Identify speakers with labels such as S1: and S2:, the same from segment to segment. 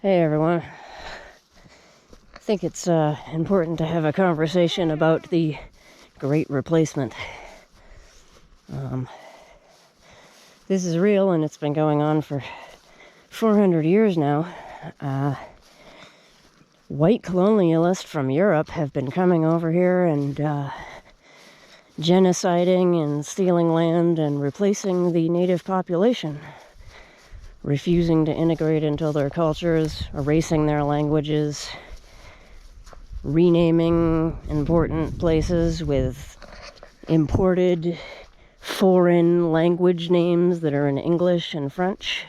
S1: Hey everyone. I think it's important to have a conversation about the Great Replacement. This is real and it's been going on for 400 years now. White colonialists from Europe have been coming over here and genociding and stealing land and replacing the native population, refusing to integrate into their cultures, erasing their languages, renaming important places with imported foreign language names that are in English and French.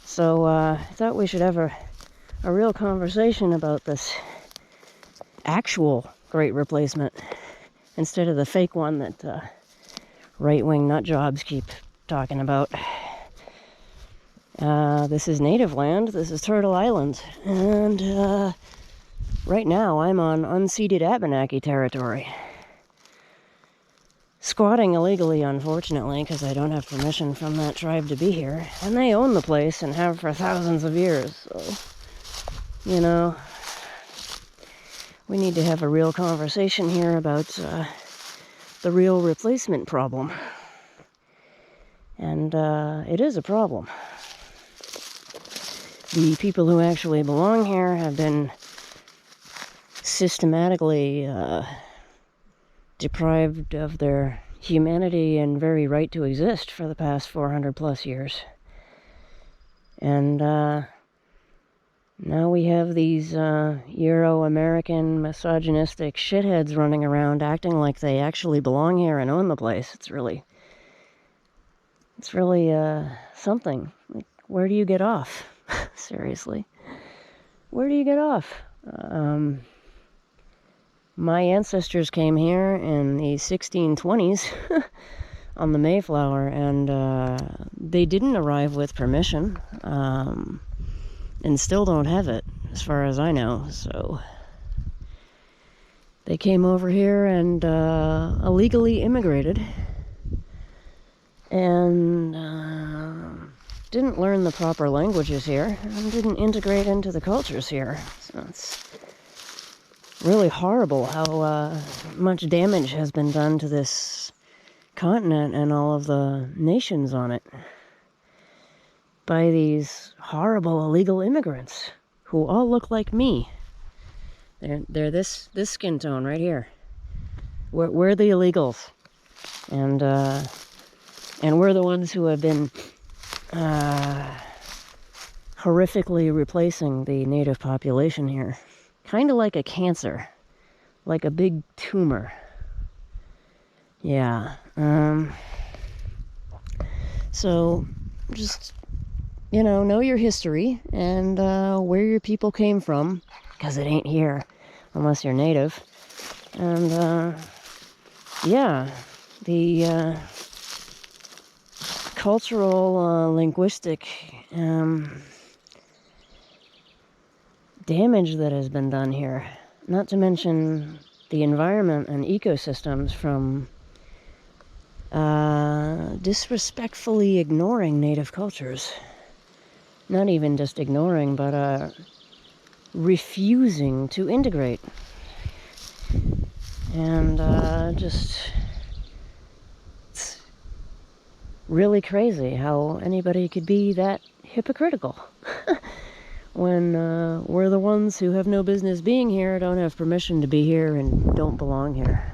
S1: So I thought we should have a real conversation about this actual Great Replacement instead of the fake one that right-wing nutjobs keep talking about. This is native land. This is Turtle Island. And right now I'm on unceded Abenaki territory. Squatting illegally, unfortunately, because I don't have permission from that tribe to be here. And they own the place and have for thousands of years. So, you know, we need to have a real conversation here about the real replacement problem. And it is a problem. The people who actually belong here have been systematically deprived of their humanity and very right to exist for the past 400 plus years. And now we have these Euro-American misogynistic shitheads running around acting like they actually belong here and own the place. It's really something. Like, where do you get off? Seriously. Where do you get off? My ancestors came here in the 1620s on the Mayflower, and they didn't arrive with permission, and still don't have it, as far as I know. So they came over here and illegally immigrated, and didn't learn the proper languages here, and didn't integrate into the cultures here. So it's really horrible how much damage has been done to this continent and all of the nations on it by these horrible illegal immigrants who all look like me. They're this skin tone right here. We're the illegals, and we're the ones who have been horrifically replacing the native population here. Kind of like a cancer. Like a big tumor. Yeah. So, just, know your history and where your people came from. Because it ain't here. Unless you're native. And, yeah. The cultural, linguistic damage that has been done here, not to mention the environment and ecosystems from disrespectfully ignoring native cultures. Not even just ignoring, but refusing to integrate. And just, it's really crazy how anybody could be that hypocritical. When we're the ones who have no business being here, don't have permission to be here, and don't belong here.